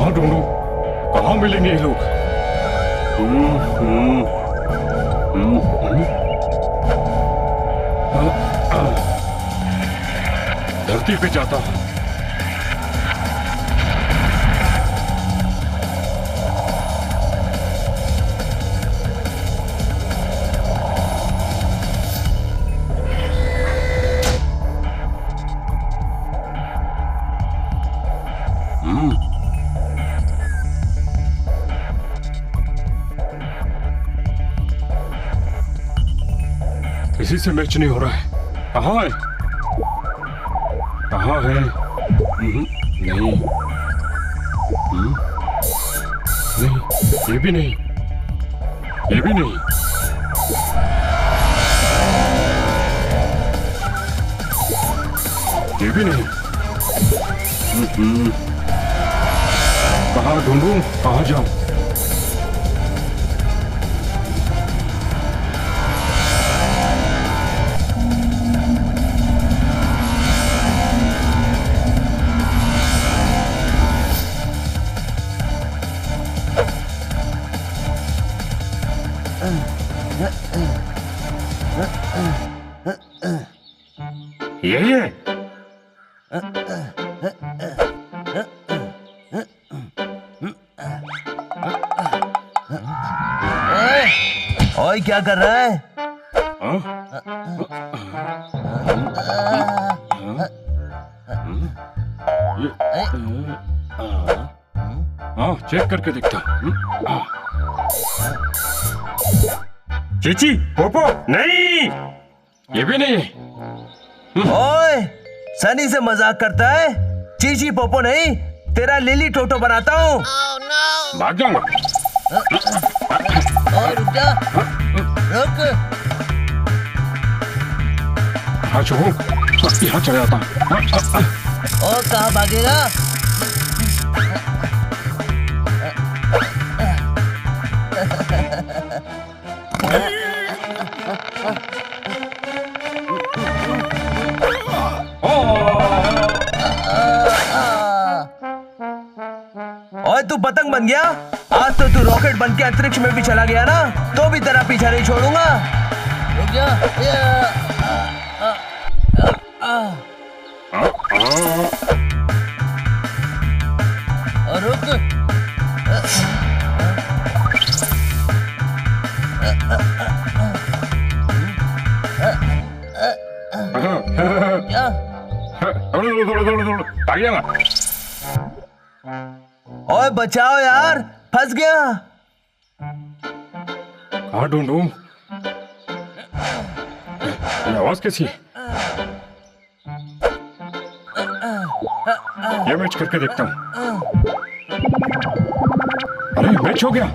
कहाँ ढूंढूं? कहाँ मिलेंगे ये लोग? धरती पे जाता हूँ। किसी से मैच नहीं हो रहा है। कहाँ है? कहाँ है? नहीं, नहीं, ये भी नहीं, ये भी नहीं। ये भी नहीं। कहाँ ढूंढूं? कहाँ जाऊं? यही है। ओए क्या कर रहा है? हाँ, चेक करके देखता हूँ। चीची, पोपो, नहीं, ये भी नहीं। ओए, सनी से मजाक करता है? चीची पोपो नहीं, तेरा लिली टोटो बनाता हूँ। भाग जाऊंगा। रुक जा, रुक। हाँ चुप, यहाँ चले जाता हूँ। और कहाँ भागेगा? ओए तू पतंग बन गया? आज तो तू रॉकेट बन के अंतरिक्ष में भी चला गया ना, तो भी तेरा पीछा नहीं छोड़ूंगा। रुक जा। रुक। ओए बचाओ यार, फंस गया। कहाँ ढूंढूं? ये आवाज कैसी है? ये मैच करके देखता हूँ। अरे मैच हो गया।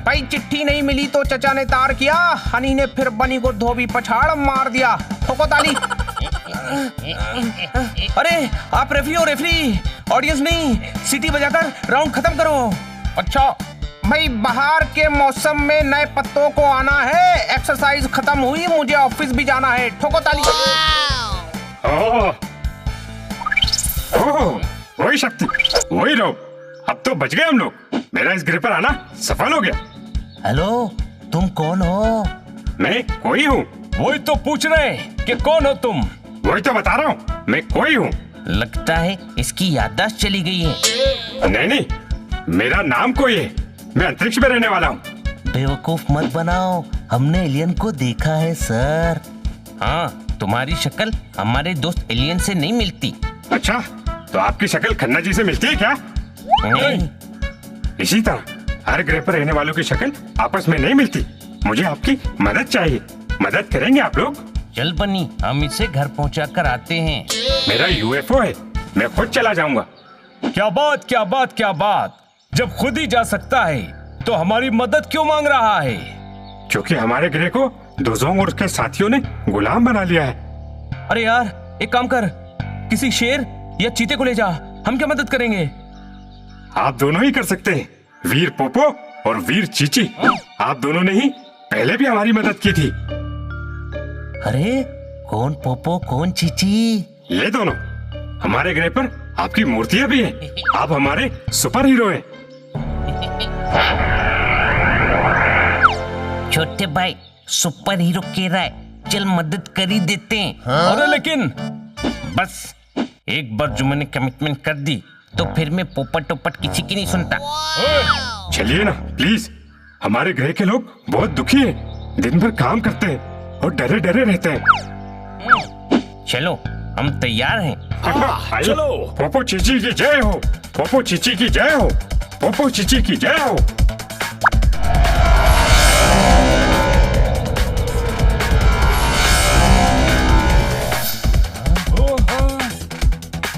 भाई चिट्ठी नहीं मिली तो चचा ने तार किया, हनी ने फिर बनी को धोबी पछाड़ मार दिया। ठोको ताली। अरे आप रेफरी हो? रेफरी ऑडियंस नहीं, सीटी बजाकर राउंड खत्म करो। अच्छा भाई, बाहर के मौसम में नए पत्तों को आना है, एक्सरसाइज खत्म हुई, मुझे ऑफिस भी जाना है। ठोको ताली। वही शक्ति, वही रोग। अब तो बच गए हम लोग। मेरा इस ग्रिपर आना सफल हो गया। हेलो, तुम कौन हो? मैं कोई हूँ। वही तो पूछ रहे कि कौन हो तुम? वही तो बता रहा हूँ, मैं कोई हूँ। लगता है इसकी याददाश्त चली गई है। नहीं नहीं, मेरा नाम कोई है। मैं अंतरिक्ष में रहने वाला हूँ। बेवकूफ मत बनाओ, हमने एलियन को देखा है सर। हाँ, तुम्हारी शक्ल हमारे दोस्त एलियन से नहीं मिलती। अच्छा, तो आपकी शक्ल खन्ना जी से मिलती है क्या? नहीं। इसी तरह हर ग्रह पर रहने वालों की शक्ल आपस में नहीं मिलती। मुझे आपकी मदद चाहिए। मदद करेंगे आप लोग? चल बनी, हम इसे घर पहुंचा कर आते हैं। मेरा यूएफओ है, मैं खुद चला जाऊंगा। क्या बात क्या बात क्या बात, जब खुद ही जा सकता है तो हमारी मदद क्यों मांग रहा है? क्योंकि हमारे ग्रह को दोजोंग और उसके साथियों ने गुलाम बना लिया है। अरे यार, एक काम कर, किसी शेर या चीते को ले जा, हम क्या मदद करेंगे? आप दोनों ही कर सकते हैं, वीर पोपो और वीर चीची। आप दोनों ने ही पहले भी हमारी मदद की थी। अरे कौन पोपो कौन चीची? ये दोनों हमारे ग्रह पर आपकी मूर्तियां भी हैं। आप हमारे सुपर हीरो हैं। छोटे भाई सुपर हीरो कह रहा है, चल मदद कर ही देते हैं। अरे लेकिन बस एक बार जो मैंने कमिटमेंट कर दी तो फिर मैं पोपट टोपट किसी की नहीं सुनता। चलिए ना प्लीज, हमारे ग्रह के लोग बहुत दुखी हैं, दिन भर काम करते हैं और डरे डरे रहते हैं। चलो हम तैयार हैं। चलो। पोपो चीची की जय हो, पोपो चीची की जय हो, पोपो चीची की जय हो।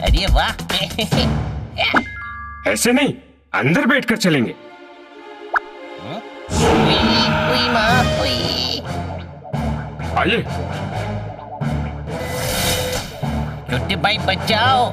अरे वाह ऐसे नहीं, अंदर बैठकर चलेंगे। आइए। छोटे भाई बचाओ।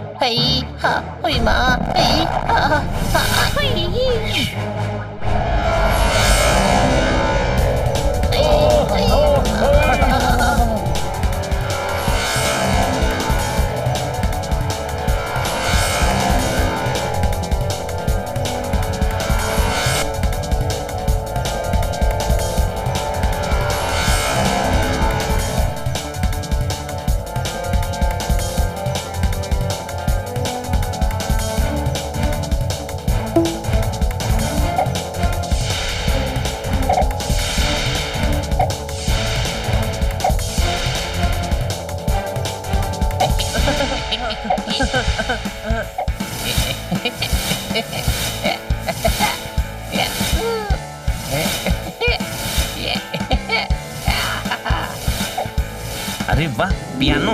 अरे वाह, पियानो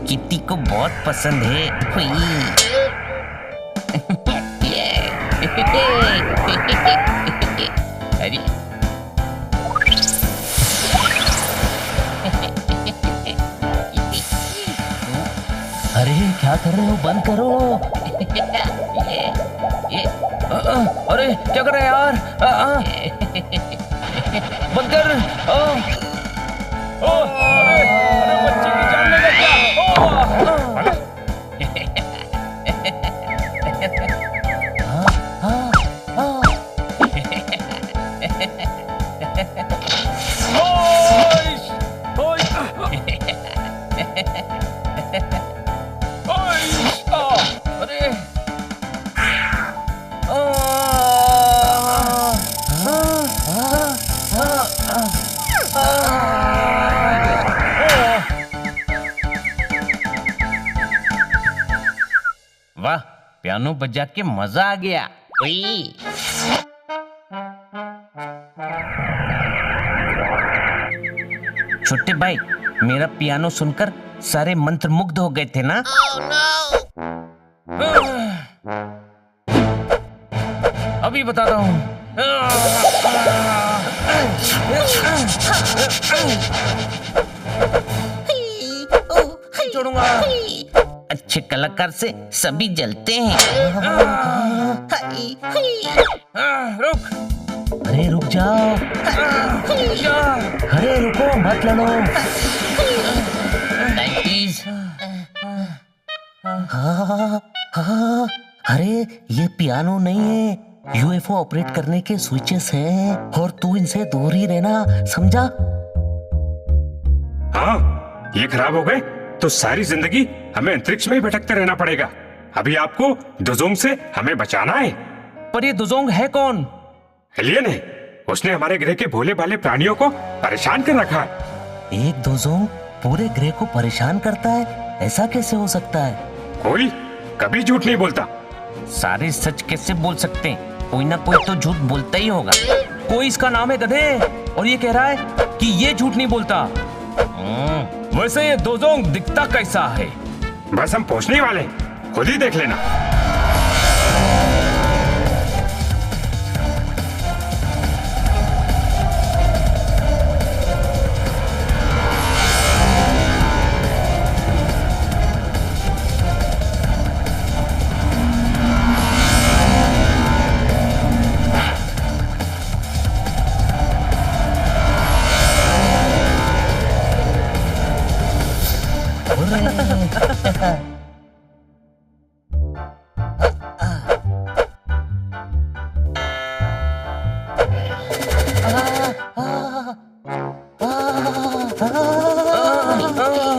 किट्टी को बहुत पसंद है। अरे अरे क्या कर रहे हो, बंद करो। अरे क्या कर रहे हैं यार? बंद कर। अरे बच्चे की जान लेगा क्या? वाह, पियानो बजा के मजा आ गया। छोटे भाई, मेरा पियानो सुनकर सारे मंत्र मुग्ध हो गए थे ना? अभी बताता हूँ। छोड़ूंगा। अच्छे कलाकार से सभी जलते हैं। रुक। अरे रुक जाओ। अरे रुको, मत लड़ो। हाँ, अरे ये पियानो नहीं है, यूएफओ ऑपरेट करने के स्विचेस हैं और तू इनसे दूर ही रहना, समझा? हाँ, ये खराब हो गए तो सारी जिंदगी हमें अंतरिक्ष में ही भटकते रहना पड़ेगा। अभी आपको दोजोंग से हमें बचाना है। पर ये दोजोंग है कौन? एलियन है, उसने हमारे ग्रह के भोले भाले प्राणियों को परेशान कर रखा है। एक दोजोंग पूरे ग्रह को परेशान करता है, ऐसा कैसे हो सकता है? कोई कभी झूठ नहीं बोलता। सारे सच कैसे बोल सकते हैं? कोई ना कोई तो झूठ बोलता ही होगा। कोई इसका नाम है गधे। और ये कह रहा है कि ये झूठ नहीं बोलता। वैसे ये दोजोंग दिखता कैसा है? बस हम पहुंचने वाले हैं, खुद ही देख लेना।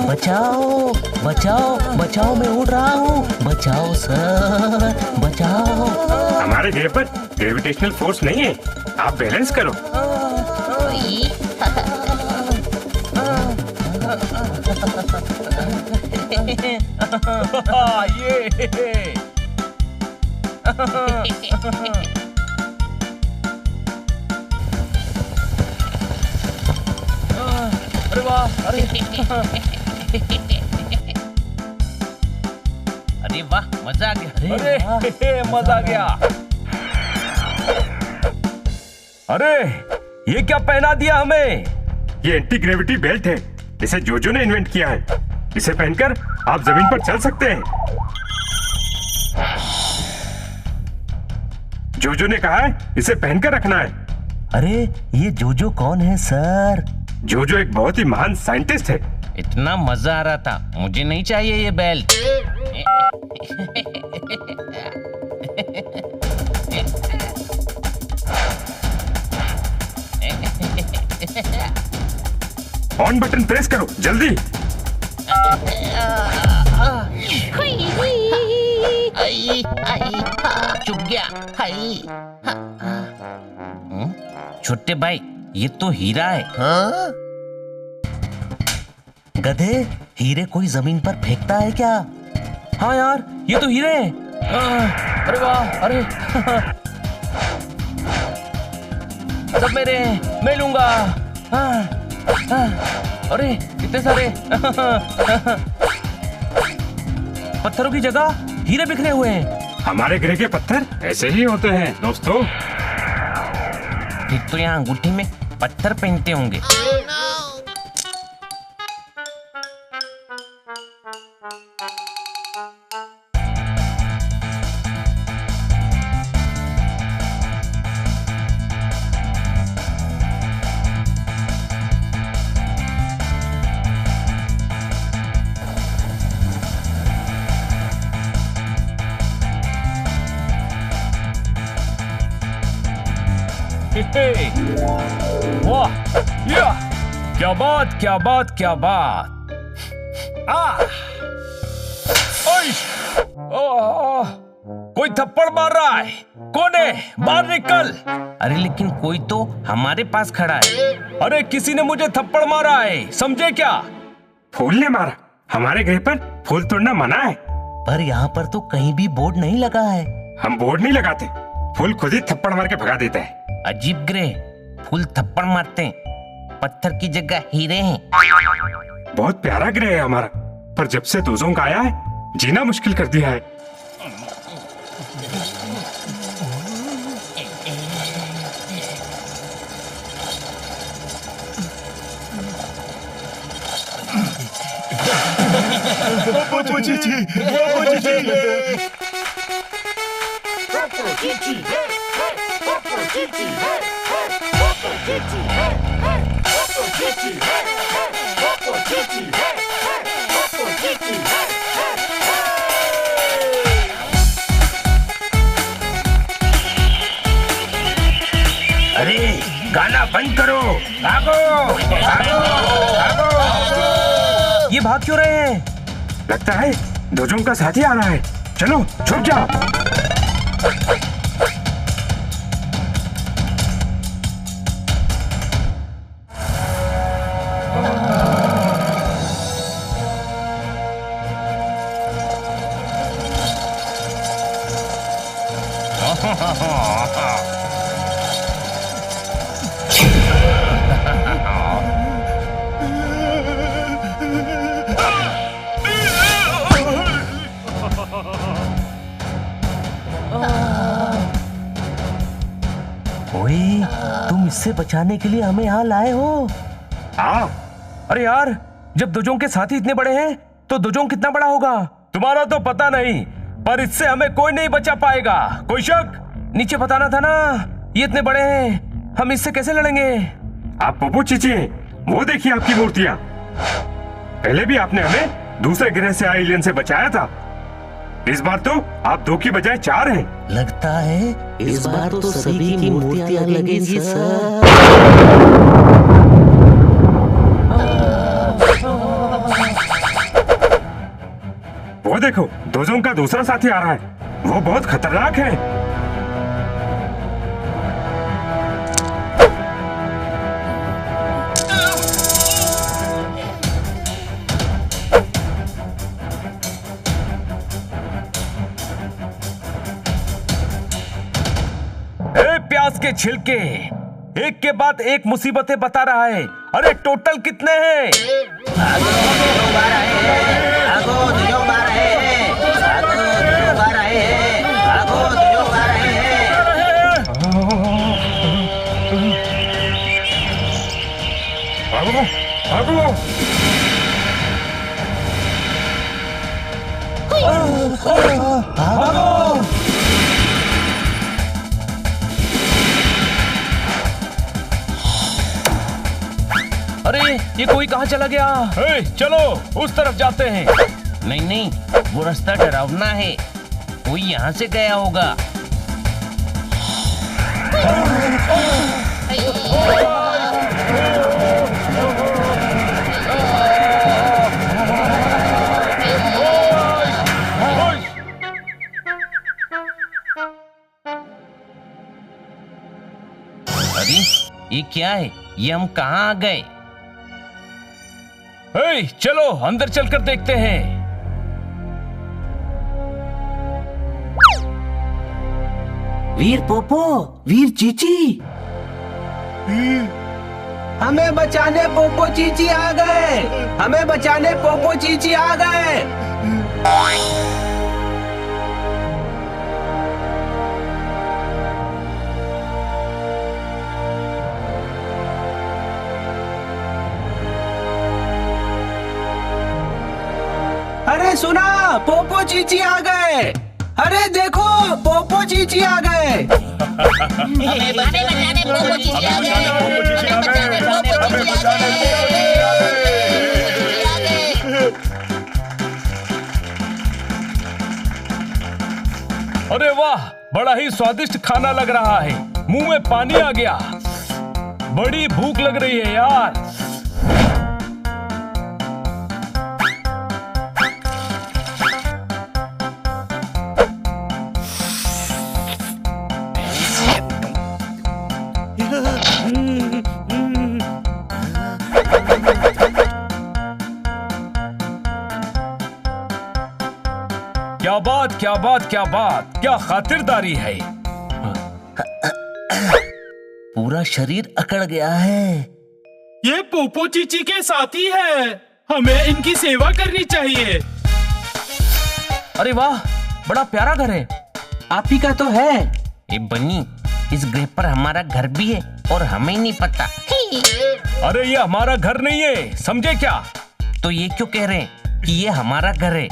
बचाओ बचाओ बचाओ, मैं उड़ रहा हूँ, बचाओ सर बचाओ। हमारे ग्रह पर ग्रेविटेशनल फोर्स नहीं है, आप बैलेंस करो। ये अरे वाह, अरे अरे वाह, मजा आ गया। अरे मजा आ गया। अरे ये क्या पहना दिया हमें? ये एंटी ग्रेविटी बेल्ट है, इसे जोजो ने इन्वेंट किया है। इसे पहनकर आप जमीन पर चल सकते हैं। जोजो ने कहा है इसे पहनकर रखना है। अरे ये जोजो कौन है सर? जोजो एक बहुत ही महान साइंटिस्ट है। इतना मजा आ रहा था, मुझे नहीं चाहिए ये बेल्ट। ऑन बटन प्रेस करो जल्दी। चुप गया। छोटे भाई, ये तो हीरा है। गधे, हीरे कोई जमीन पर फेंकता है क्या? हाँ यार, ये तो हीरे हैं। अरे वाह, अरे सब मेरे हैं, मैं लूंगा। अरे इतने सारे पत्थरों की जगह हीरे बिखरे हुए हैं। हमारे ग्रह के पत्थर ऐसे ही होते हैं दोस्तों। फिर तो यहाँ अंगूठी में पत्थर पहनते होंगे। वाह, या क्या बात, क्या बात, क्या बात। कोई थप्पड़ मार रहा है। कौन है? बाहर निकल। अरे लेकिन कोई तो हमारे पास खड़ा है। अरे किसी ने मुझे थप्पड़ मारा है, समझे क्या? फूल ने मारा। हमारे ग्रह पर फूल तोड़ना मना है। पर यहाँ पर तो कहीं भी बोर्ड नहीं लगा है। हम बोर्ड नहीं लगाते, फूल खुद ही थप्पड़ मार के भगा देता है। अजीब ग्रह, फूल थप्पड़ मारते हैं, पत्थर की जगह हीरे हैं। बहुत प्यारा ग्रह है हमारा, पर जब से दोजोंग आया है जीना मुश्किल कर दिया है। अरे गाना बंद करो, भागो भागो भागो। ये भाग क्यों रहे हैं? लगता है दोजोंग का साथी आ रहा है। चलो छुप जाओ। इससे बचाने के लिए हमें यहाँ लाए हो? हाँ। अरे यार, जब दोजोंग के साथी इतने बड़े हैं तो दोजोंग कितना बड़ा होगा? तुम्हारा तो पता नहीं, पर इससे हमें कोई नहीं बचा पाएगा। कोई शक? नीचे बताना था ना, ये इतने बड़े हैं, हम इससे कैसे लड़ेंगे? आप पोपो चीची हैं, वो देखिए आपकी मूर्तियां। पहले भी आपने हमें दूसरे ग्रह से आए एलियन से बचाया था। इस बार तो आप 2 की बजाय 4 हैं। लगता है इस बार तो सभी की मूर्तियां लगेंगी सर। वो देखो, दोजोंग का दूसरा साथी आ रहा है, वो बहुत खतरनाक है। प्याज के छिलके, एक के बाद एक मुसीबतें बता रहा है। अरे टोटल कितने हैं? भागो, भागो। अरे ये कोई कहाँ चला गया? चलो उस तरफ जाते हैं। नहीं नहीं, वो रास्ता डरावना है, कोई यहाँ से गया होगा। अरे ये क्या है? ये हम कहाँ आ गए? चलो अंदर चलकर देखते हैं। वीर पोपो, वीर चीची, हमें बचाने पोपो चीची आ गए, हमें बचाने पोपो चीची आ गए। अरे सुना, पोपो चीची आ गए। अरे देखो, पोपो चीची आ गए। हमें बचाने पोपो चीची आ गए। हमें बचाने पोपो चीची आ गए। अरे वाह, बड़ा ही स्वादिष्ट खाना लग रहा है, मुंह में पानी आ गया। बड़ी भूख लग रही है यार। क्या बात, क्या बात, क्या बात, क्या खातिरदारी है। पूरा शरीर अकड़ गया है। ये पोपो चीची के साथी है, हमें इनकी सेवा करनी चाहिए। अरे वाह, बड़ा प्यारा घर है। आप ही का तो है। ए बन्नी, इस ग्रह पर हमारा घर भी है और हमें नहीं पता। अरे ये हमारा घर नहीं है, समझे क्या? तो ये क्यों कह रहे हैं कि ये हमारा घर है?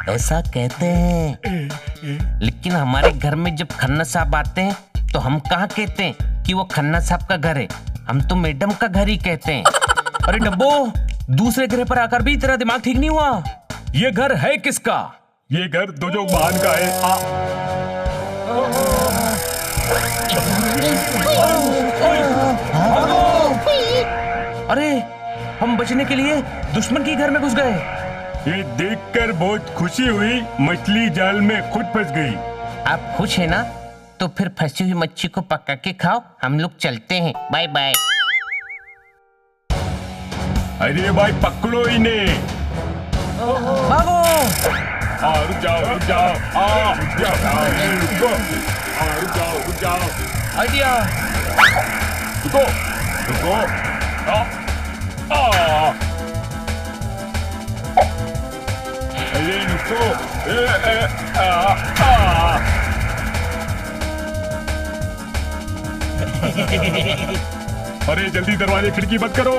ऐसा कहते हैं। लेकिन हमारे घर में जब खन्ना साहब आते हैं तो हम कहाँ कहते हैं कि वो खन्ना साहब का घर है, हम तो मैडम का घर ही कहते हैं। अरे डब्बो, दूसरे ग्रह पर आकर भी तेरा दिमाग ठीक नहीं हुआ? ये घर है किसका? ये घर दोजोंग महान का है। अरे हम बचने के लिए दुश्मन के घर में घुस गए। ये देखकर बहुत खुशी हुई, मछली जाल में खुद फंस गई। आप खुश है ना? तो फिर फंसी हुई मच्छी को पका के खाओ, हम लोग चलते हैं। Bye bye. अरे भाई पकड़ो इन्हें। भागो। रुक जाओ, रुक जाओ, रुक जाओ, रुक जाओ, रुक जाओ। आइडिया। रुको, रुको। अरे रुको। अरे जल्दी दरवाजे खिड़की बंद करो।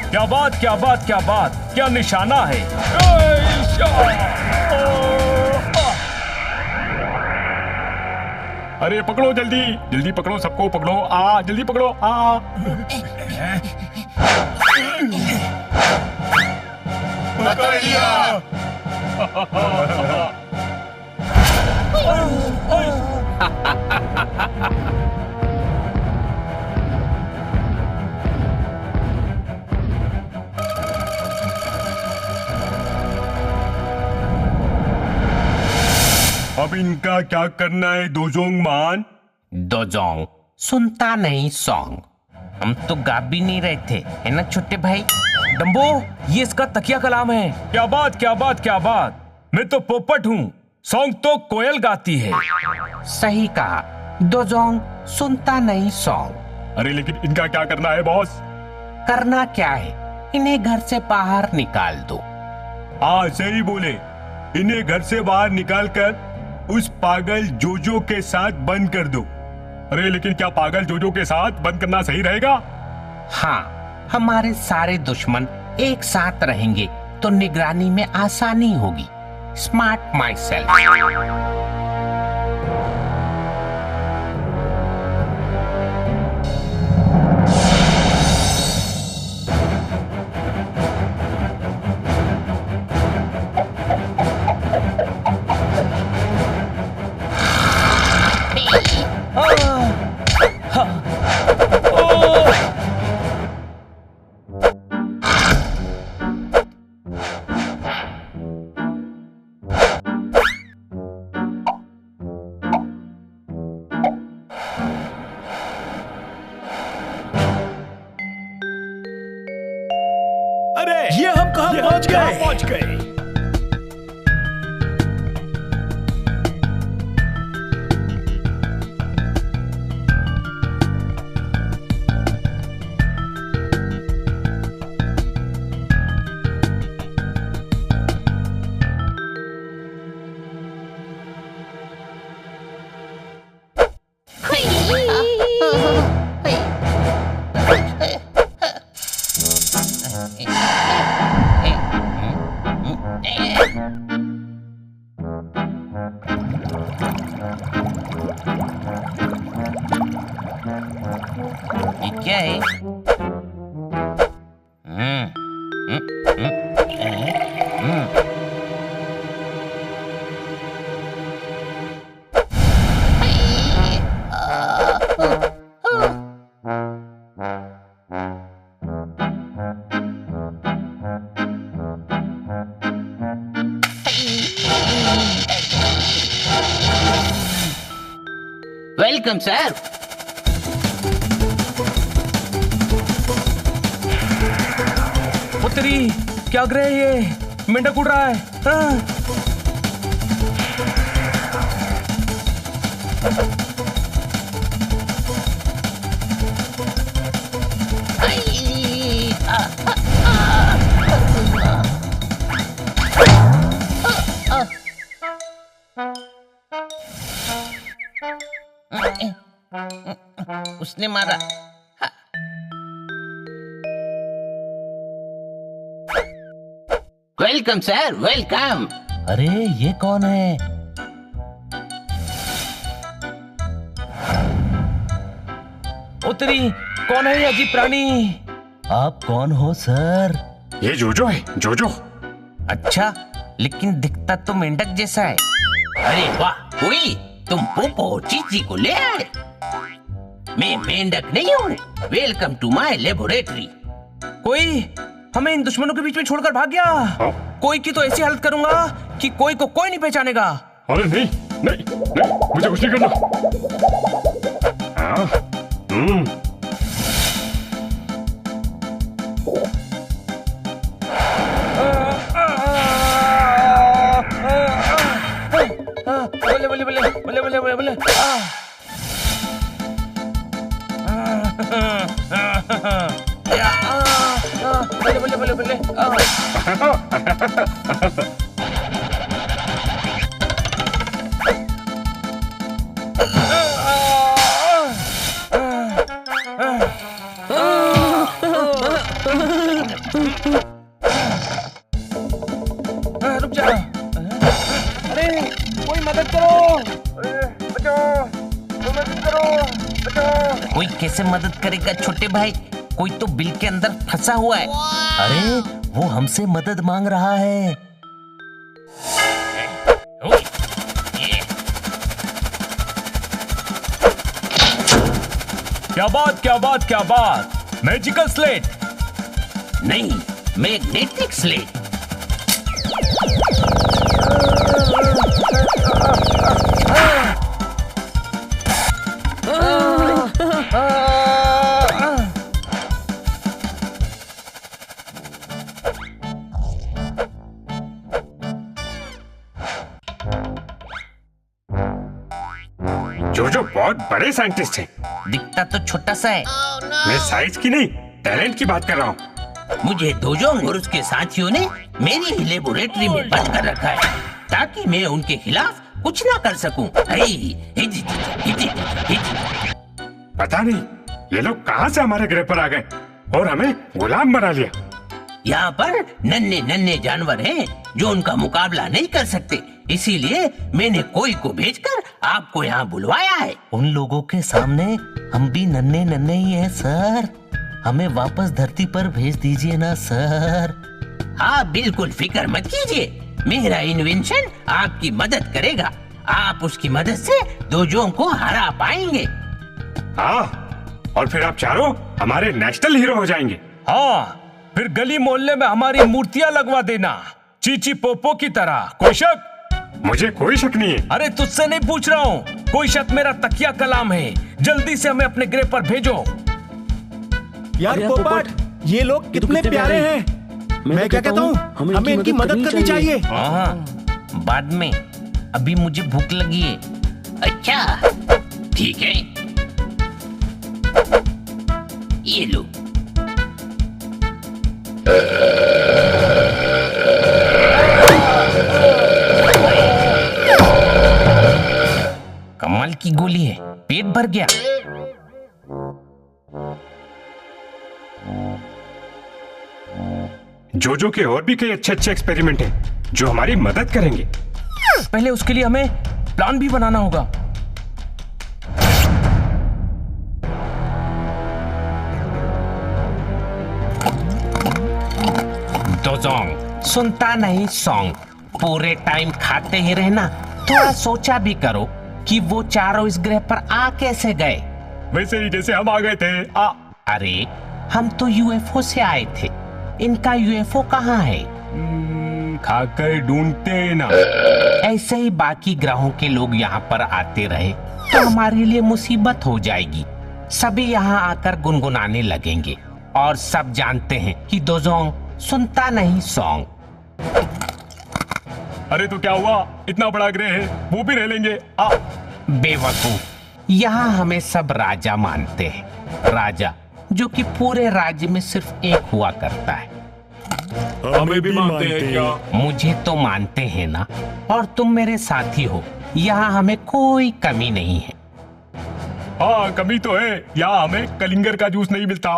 क्या बात, क्या बात, क्या बात, क्या निशाना है। अरे पकड़ो, जल्दी जल्दी पकड़ो, सबको पकड़ो। जल्दी पकड़ो। पकड़ लिया। अब इनका क्या करना है दोजोंग मान? दोजोंग सुनता नहीं सॉन्ग। हम तो गा भी नहीं रहे थे, है ना छोटे भाई? डम्बो, ये इसका तकिया कलाम है। क्या बात, क्या बात, क्या बात। मैं तो पोपट हूँ, सॉन्ग तो कोयल गाती है। सही कहा, दोजोंग सुनता नहीं सॉन्ग। अरे लेकिन इनका क्या करना है बॉस? करना क्या है, इन्हें घर से बाहर निकाल दो। सही बोले। इन्हें घर से बाहर निकालकर उस पागल जोजो के साथ बंद कर दो। अरे लेकिन क्या पागल जोजो के साथ बंद करना सही रहेगा? हाँ, हमारे सारे दुश्मन एक साथ रहेंगे तो निगरानी में आसानी होगी। Smart my self. ये हम कहाँ पहुँच गए? ये क्या है? Welcome sir. पुत्री, क्या ग्रह है ये? मेंढक उड़ रहा है। उसने मारा। Welcome sir, welcome. अरे ये कौन है? पुत्री, कौन है ये अजीब प्राणी? आप कौन हो सर? ये जोजो है, जोजो। अच्छा, लेकिन दिखता तो मेंढक जैसा है। अरे वाह, कोई तुम पोपो चीची को ले आए। मैं मेंढक नहीं हूँ। Welcome to my laboratory. कोई हमें इन दुश्मनों के बीच में छोड़कर भाग गया। कोई की तो ऐसी हालत करूंगा कि कोई को कोई नहीं पहचानेगा। अरे नहीं नहीं नहीं, मुझे कुछ नहीं करना। बल्ले बल्ले बल्ले बल्ले बल्ले बल्ले रुक जा। अरे कोई मदद करो, बचाओ, मदद करो, बचाओ। कोई कैसे मदद करेगा छोटे भाई? कोई तो बिल के अंदर फंसा हुआ है। अरे वो हमसे मदद मांग रहा है। क्या बात क्या बात क्या बात, मैजिकल स्लेट। नहीं, मैग्नेटिक स्लेट। जो बहुत बड़े साइंटिस्ट हैं। दिखता तो छोटा सा है। मैं साइज की नहीं, टैलेंट की बात कर रहा हूँ। मुझे दोजोंग और उसके साथियों ने मेरी ही लेबोरेटरी में बंद कर रखा है ताकि मैं उनके खिलाफ कुछ ना कर सकूं। पता नहीं ये लोग कहाँ से हमारे ग्रह पर आ गए और हमें गुलाम बना लिया। यहाँ पर नन्हे नन्हे जानवर हैं जो उनका मुकाबला नहीं कर सकते, इसीलिए मैंने कोई को भेजकर आपको यहाँ बुलवाया है। उन लोगों के सामने हम भी नन्हे नन्हे ही हैं सर। हमें वापस धरती पर भेज दीजिए ना सर। आप बिल्कुल फिक्र मत कीजिए, मेरा इन्वेंशन आपकी मदद करेगा। आप उसकी मदद से दोजोंग को हरा पाएंगे। हाँ, और फिर आप चारों हमारे नेशनल हीरो हो जाएंगे। हाँ, फिर गली मोहल्ले में हमारी मूर्तियां लगवा देना, चीची पोपो की तरह। कोई शक? मुझे कोई शक नहीं है। अरे तुझसे नहीं पूछ रहा हूँ, कोई शक मेरा तकिया कलाम है। जल्दी से हमें अपने ग्रह पर भेजो। यार पोपट, ये लोग कितने प्यारे हैं। मैं क्या कहता हूँ, हमें इनकी मदद करनी चाहिए। हाँ, बाद में, अभी मुझे भूख लगी है। अच्छा, ठीक है, ये लो। कमाल की गोली है, पेट भर गया। जोजो के और भी कई अच्छे अच्छे एक्सपेरिमेंट हैं जो हमारी मदद करेंगे। पहले उसके लिए हमें प्लान भी बनाना होगा। दोजोंग, सुनता नहीं सॉन्ग, पूरे टाइम खाते ही रहना। थोड़ा सोचा भी करो कि वो चारों इस ग्रह पर आ कैसे गए। वैसे ही जैसे हम आ गए थे। अरे हम तो यूएफओ से आए थे, इनका यूएफओ कहाँ है? खाकर ढूंढते ना। ऐसे ही बाकी ग्रहों के लोग यहाँ पर आते रहे तो हमारे लिए मुसीबत हो जाएगी। सभी यहाँ आकर गुनगुनाने लगेंगे और सब जानते हैं कि दोजोंग सुनता नहीं सॉन्ग। अरे तो क्या हुआ, इतना बड़ा ग्रह है, वो भी रह लेंगे। बेवकूफ, यहाँ हमें सब राजा मानते हैं। राजा जो कि पूरे राज्य में सिर्फ एक हुआ करता है। हमें भी मानते हैं क्या? मुझे तो मानते हैं ना, और तुम मेरे साथी हो। यहाँ हमें कोई कमी नहीं है। हाँ, कमी तो है, यहाँ हमें कलिंगर का जूस नहीं मिलता।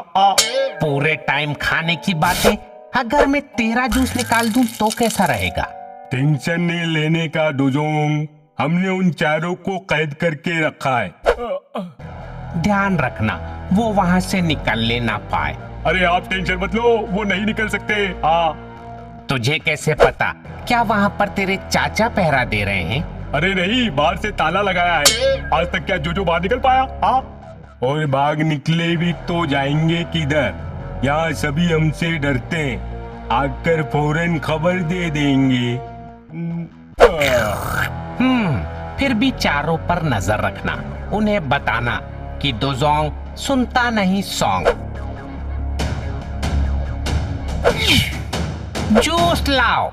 पूरे टाइम खाने की बातें। अगर मैं तेरा जूस निकाल दूं तो कैसा रहेगा? टेंशन नहीं लेने का दोजोंग, हमने उन चारों को कैद करके रखा है। ध्यान रखना वो वहाँ से निकलने ना पाए। अरे आप टेंशन मत लो, वो नहीं निकल सकते। तुझे कैसे पता? क्या वहाँ पर तेरे चाचा पहरा दे रहे हैं? अरे नहीं, बाहर से ताला लगाया है। आज तक क्या जोजो बाहर निकल पाया? और बाग निकले भी तो जाएंगे किधर? यहाँ सभी हमसे डरते हैं, आकर फौरन खबर दे देंगे। फिर भी चारों पर नजर रखना, उन्हें बताना कि दोजोंग सुनता नहीं सॉन्ग। जूस लाओ।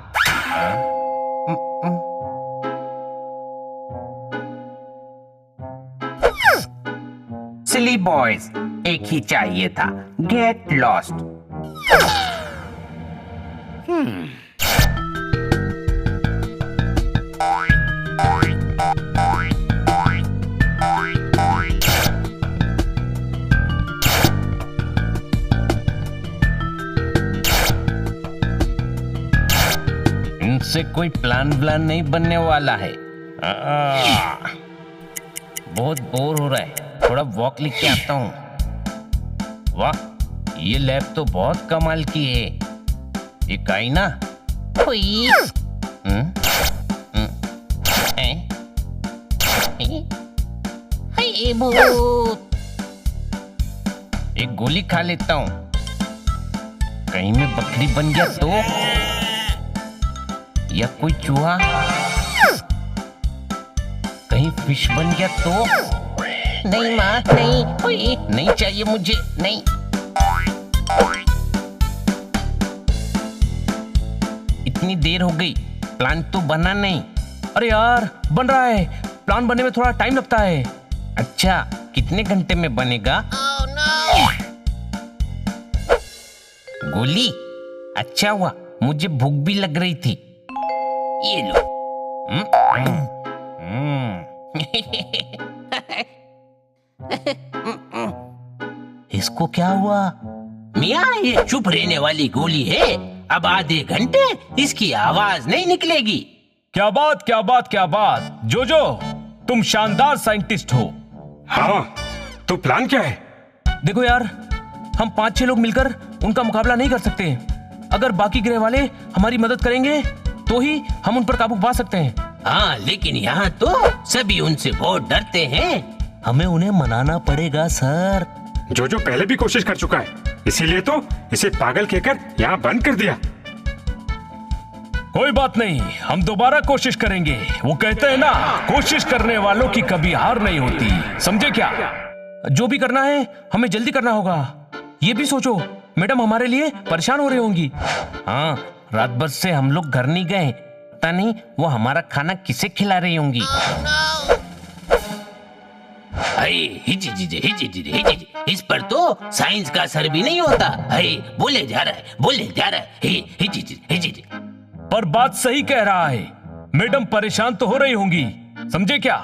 सिली बॉयज, एक ही चाहिए था, गेट लॉस्ट। इनसे कोई प्लान नहीं बनने वाला है। बहुत बोर हो रहा है, थोड़ा वॉक लिख के आता हूँ। वाह, ये लैब तो बहुत कमाल की है। ये काई ना एक गोली खा लेता हूँ, कहीं मैं बकरी बन गया तो, या कोई चूहा, कहीं फिश बन गया तो। नहीं माँ, नहीं, नहीं चाहिए मुझे, नहीं। इतनी देर हो गई, प्लान तो बना नहीं। अरे यार, बन रहा है। प्लान बनने में थोड़ा टाइम लगता है। अच्छा, कितने घंटे में बनेगा? गोली, अच्छा हुआ, मुझे भूख भी लग रही थी। ये लो। इसको क्या हुआ? मियाँ, ये चुप रहने वाली गोली है। अब आधे घंटे इसकी आवाज नहीं निकलेगी। क्या बात, क्या बात, क्या बात। जोजो, तुम शानदार साइंटिस्ट हो। हाँ, तो प्लान क्या है? देखो यार, हम 5-6 लोग मिलकर उनका मुकाबला नहीं कर सकते। अगर बाकी ग्रह वाले हमारी मदद करेंगे तो ही हम उन पर काबू पा सकते हैं। हाँ, लेकिन यहाँ तो सभी उनसे बहुत डरते हैं। हमें उन्हें मनाना पड़ेगा सर। जो पहले भी कोशिश कर चुका है, इसीलिए तो इसे पागल कहकर यहाँ बंद कर दिया। कोई बात नहीं, हम दोबारा कोशिश करेंगे। वो कहते हैं ना, कोशिश करने वालों की कभी हार नहीं होती। समझे क्या? जो भी करना है हमें जल्दी करना होगा। ये भी सोचो, मैडम हमारे लिए परेशान हो रही होंगी। हाँ, रात भर से हम लोग घर नहीं गए, पता नहीं वो हमारा खाना किसे खिला रही होंगी। इस पर तो साइंस का असर भी नहीं होता। बोले जा रहा है। पर बात सही कह रहा है, मैडम परेशान तो हो रही होंगी। समझे क्या?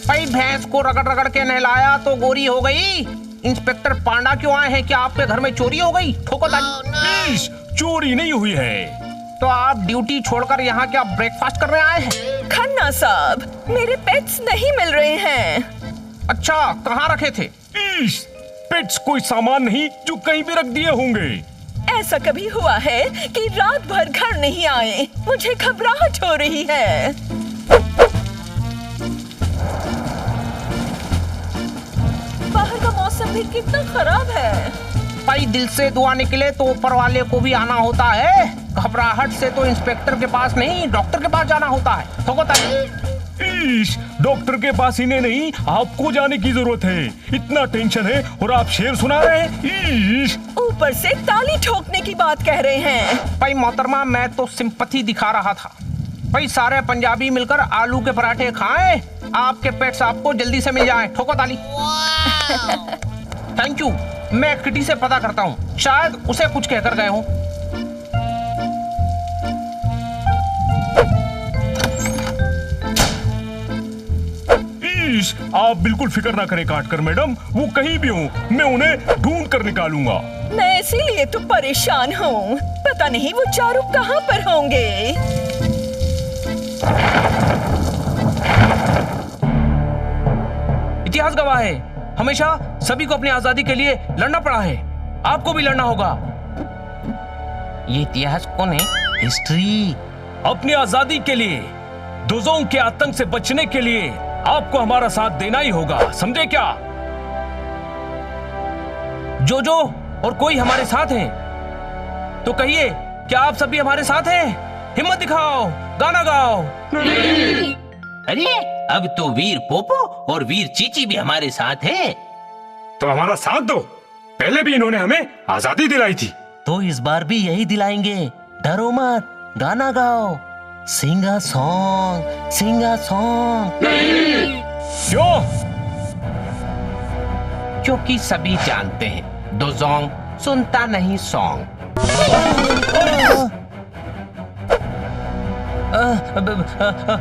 भाई, भैंस को रगड़ रगड़ के नहलाया तो गोरी हो गई। इंस्पेक्टर पांडा क्यों आए हैं? क्या आपके घर में चोरी हो गई? ठोको ताली। चोरी नहीं हुई है। तो आप ड्यूटी छोड़कर यहाँ क्या ब्रेकफास्ट करने आए हैं? खन्ना साहब, मेरे पेट्स नहीं मिल रहे हैं। अच्छा, कहाँ रखे थे? पेट्स कोई सामान नहीं जो कहीं भी रख दिए होंगे। ऐसा कभी हुआ है कि रात भर घर नहीं आए? मुझे घबराहट हो रही है। बाहर का मौसम भी कितना खराब है। भाई, दिल से दुआ निकले तो ऊपर वाले को भी आना होता है। घबराहट से तो इंस्पेक्टर के पास नहीं, डॉक्टर के पास जाना होता है। ठोको ताली। डॉक्टर के पास इन्हें नहीं, आपको जाने की जरूरत है। इतना टेंशन है और आप शेर सुना रहे हैं। ऊपर से ताली ठोकने की बात कह रहे हैं। भाई मोहतरमा, मैं तो सिंपैथी दिखा रहा था। भाई, सारे पंजाबी मिलकर आलू के पराठे खाएं, आपके पेट्स आपको जल्दी से मिल जाएं। ठोको ताली। Thank you. मैं किटी से पता करता हूँ, शायद उसे कुछ कहकर गए हों। आप बिल्कुल फिक्र ना करें काटकर मैडम, वो कहीं भी हो, मैं उन्हें ढूंढ कर निकालूंगा। मैं इसीलिए तो परेशान हूँ, पता नहीं वो चारों कहाँ पर होंगे। इतिहास गवाह है, हमेशा सभी को अपनी आजादी के लिए लड़ना पड़ा है। आपको भी लड़ना होगा। ये इतिहास कौन है? हिस्ट्री। अपनी आजादी के लिए, दोजोंग के आतंक से बचने के लिए आपको हमारा साथ देना ही होगा। समझे क्या? जो और कोई हमारे साथ हैं तो कहिए, क्या आप सभी हमारे साथ हैं? हिम्मत दिखाओ, गाना गाओ। अरे अब तो वीर पोपो और वीर चीची भी हमारे साथ हैं। तो हमारा साथ दो, पहले भी इन्होंने हमें आजादी दिलाई थी। तो इस बार भी यही दिलाएंगे, डरो मत, गाना गाओ, सिंगा सॉन्ग, सिंगा सॉन्ग। क्यों? क्योंकि सभी जानते हैं डोजोंग सुनता नहीं सॉन्ग।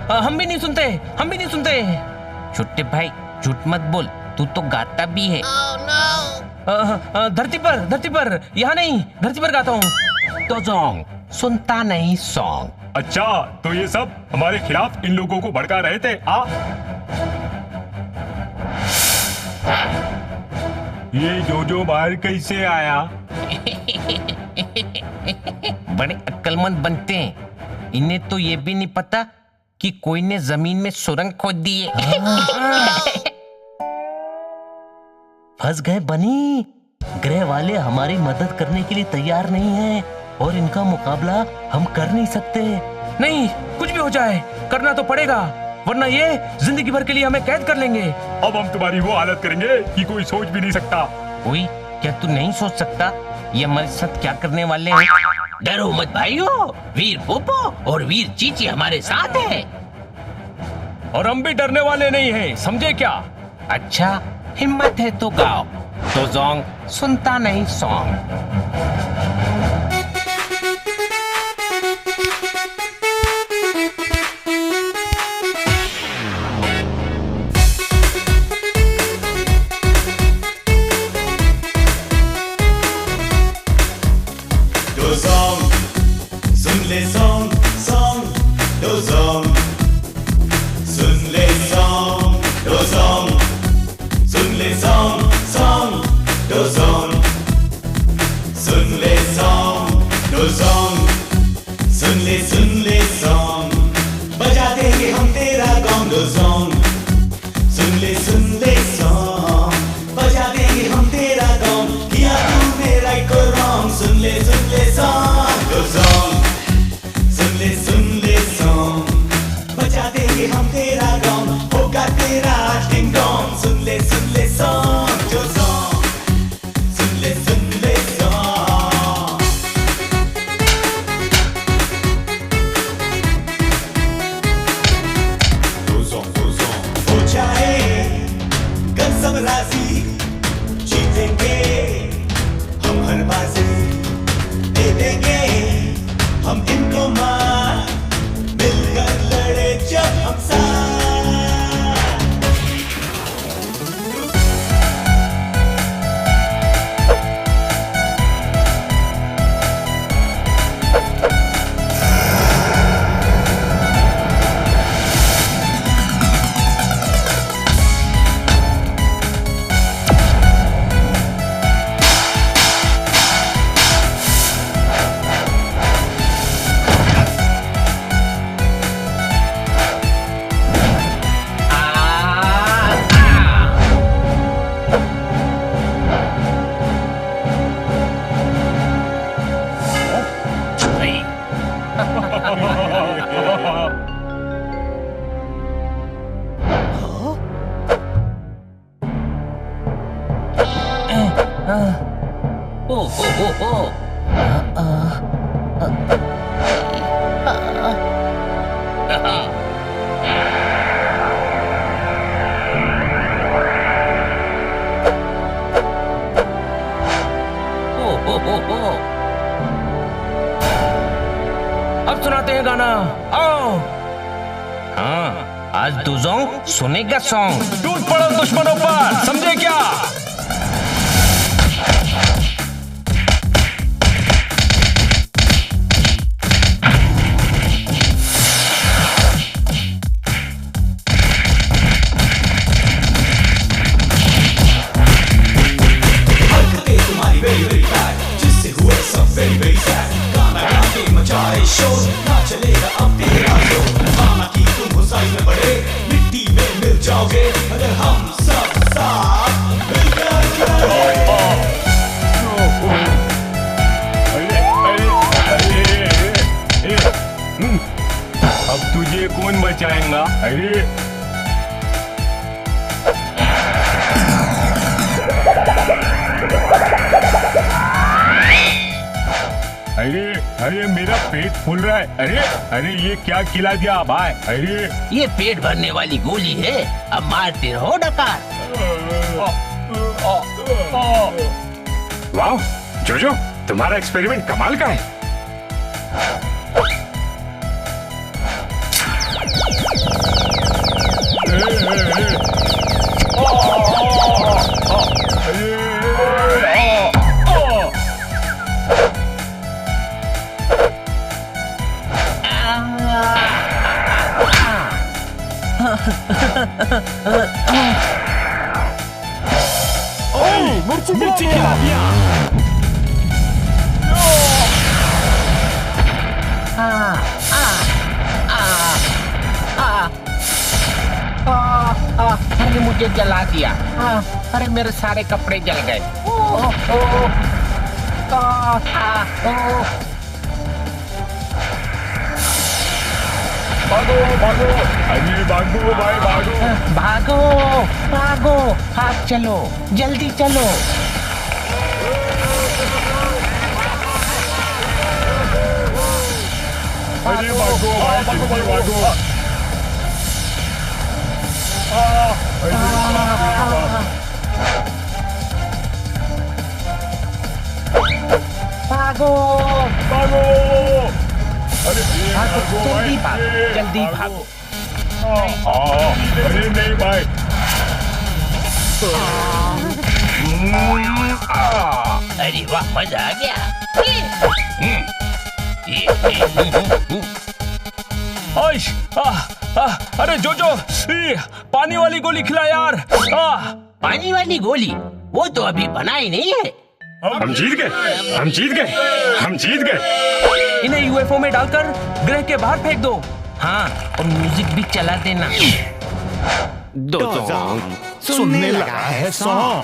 हम भी नहीं सुनते, हम भी नहीं सुनते। छोटे भाई झूठ मत बोल, तू तो गाता भी है। धरती पर, यहाँ नहीं, धरती पर गाता हूँ। डोजोंग सुनता नहीं सॉन्ग। अच्छा, तो ये सब हमारे खिलाफ इन लोगों को भड़का रहे थे। ये जो बाहर कैसे आया? बड़े अक्लमंद बनते हैं, इन्हें तो ये भी नहीं पता कि कोई ने जमीन में सुरंग खोद दी है। फंस गए बनी, ग्रह वाले हमारी मदद करने के लिए तैयार नहीं हैं और इनका मुकाबला हम कर नहीं सकते। नहीं, कुछ भी हो जाए करना तो पड़ेगा, वरना ये जिंदगी भर के लिए हमें कैद कर लेंगे। अब हम तुम्हारी वो हालत करेंगे कि कोई सोच भी नहीं सकता। कोई क्या तू नहीं सोच सकता ये हमारे साथ क्या करने वाले हैं? डरो मत भाइयों, वीर पोपो और वीर चीची हमारे साथ हैं। और हम भी डरने वाले नहीं हैं, समझे क्या? अच्छा, हिम्मत है तो गाओ, डोजोंग सुनता नहीं सॉन्ग। सुन ले सॉन्ग सॉन्ग डोजोंग, सुन ले सॉन्ग डोजोंग, सुन ले सॉन्ग सॉन्ग डोजोंग, सुन ले सॉन्ग डोजोंग, सुन ले सॉन्ग, बजा देंगे हम तेरा गॉन्ग डोजोंग, सुन ले सॉन्ग, बजा देंगे हम तेरा गॉन्ग, किया तूने राइट को रॉन्ग, सुन ले सॉन्ग डोजोंग, सुन ले सॉन्ग, बजा देंगे हम तेरा गॉन्ग, होगा तेरा डिंग डोंग, सुन ले सॉन्ग डोजोंग, सुन ले सॉन्ग। डोजोंग हो जाए कल सब राजी, जीतेंगे हम हर बाजी, दे देंगे हम इनको मार, मिलकर लड़े जब हम साथ। अब सुनाते हैं गाना, आओ। हाँ, आज डोजोंग सुनेगा सॉन्ग। टूट पड़ो दुश्मनों पर, समझे क्या? शोर ना चलेगा अब तेरा शोर, माना कि तुम हो साइज में बड़े, मिट्टी में मिल जाओगे अगर हम सब साथ मिलकर अब तुझे कौन बचाएगा? अरे अरे अरे मेरा पेट फूल रहा है। अरे अरे ये क्या खिला दिया भाई? अरे ये पेट भरने वाली गोली है, अब मारते रहो डकार। वाह जोजो, तुम्हारा एक्सपेरिमेंट कमाल का है। मिर्ची खिला दिया। अरे मुझे जला दिया। अरे मेरे सारे कपड़े जल गए। भागो भागो, अरे भागो भाई भागो। भागो भागो, भाग चलो, जल्दी चलो। अरे भागो भाई, जल्दी भागो। भागो भागो, अरे भागो, जल्दी भागो, जल्दी भागो। अरे नहीं भाई। अरे वाह, मजा आ गया। आइश, अरे जोजो, पानी वाली गोली खिला यार। पानी वाली गोली? वो तो अभी बनाई नहीं है। हम जीत गए, हम जीत गए, हम जीत गए। इन्हें यूएफओ में डालकर ग्रह के बाहर फेंक दो। हाँ, और म्यूजिक भी चला देना। सुनने लगा है सॉन्ग।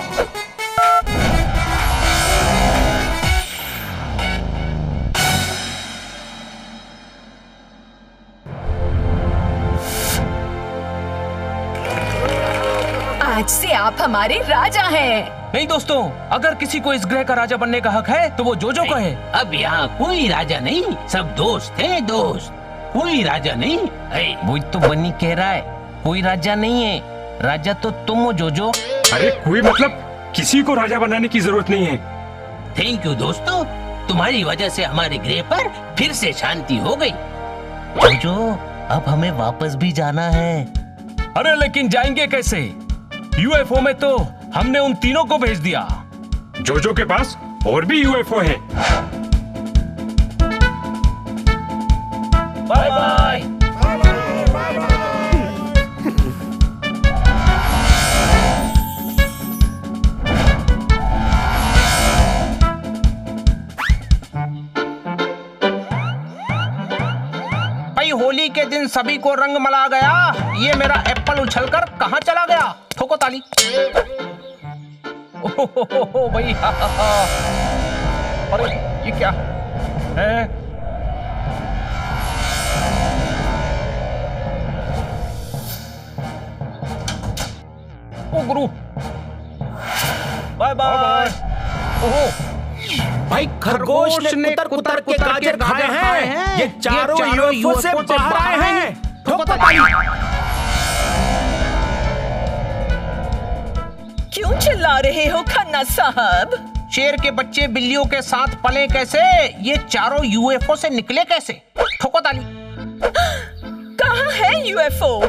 आज से आप हमारे राजा हैं। नहीं दोस्तों, अगर किसी को इस ग्रह का राजा बनने का हक है तो वो जोजो को है। अब यहाँ कोई राजा नहीं, सब दोस्त हैं, दोस्त। कोई राजा नहीं। वो तो बनी कह रहा है, कोई राजा नहीं है। राजा तो तुम हो जोजो। अरे कोई मतलब किसी को राजा बनाने की जरूरत नहीं है। थैंक यू दोस्तों, तुम्हारी वजह से हमारे ग्रह पर फिर से शांति हो गई। जोजो, अब हमें वापस भी जाना है। अरे लेकिन जाएंगे कैसे? यूएफओ में तो हमने उन तीनों को भेज दिया। जोजो के पास और भी यूएफओ है। Bye bye. भाई होली के दिन सभी को रंग मला गया। ये मेरा एप्पल उछलकर कहाँ चला गया? ठोको ताली। ओहो भाई, अरे ये क्या है? ओ गुरु, बाय बाय। ओहो भाई खरगोश ने कुतर के गाजर खाए हैं। ये चारों यूएफओ से बाहर आए हैं। ठोको ताली। क्यों चिल्ला रहे हो खन्ना साहब? शेर के बच्चे बिल्लियों के साथ पले कैसे? ये चारों यूएफओ से निकले कैसे? ठोको ताली। कहाँ है यूएफओ?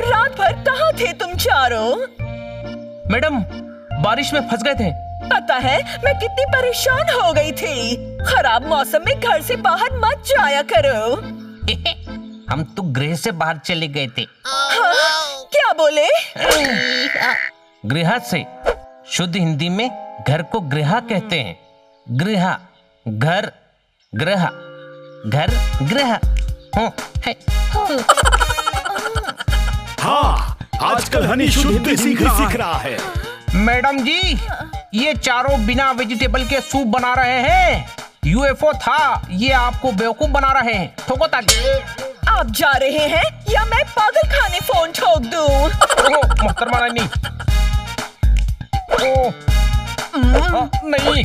रात भर कहाँ थे तुम चारों? मैडम, बारिश में फंस गए थे। पता है मैं कितनी परेशान हो गई थी। खराब मौसम में घर से बाहर मत जाया करो। हम तो गृह से बाहर चले गए थे। हाँ? क्या बोले? गृह से शुद्ध हिंदी में घर को गृह कहते हैं। गृह, घर, गृह, घर, गृह। हाँ, आजकल हनी शुद्ध सीख रहा है। मैडम जी, ये चारों बिना वेजिटेबल के सूप बना रहे हैं। यूएफओ था, ये आपको बेवकूफ बना रहे हैं। ठोको ताली। आप जा रहे हैं या मैं पागल खाने फोन ठोक दूं? मोहतरमा रानी। नहीं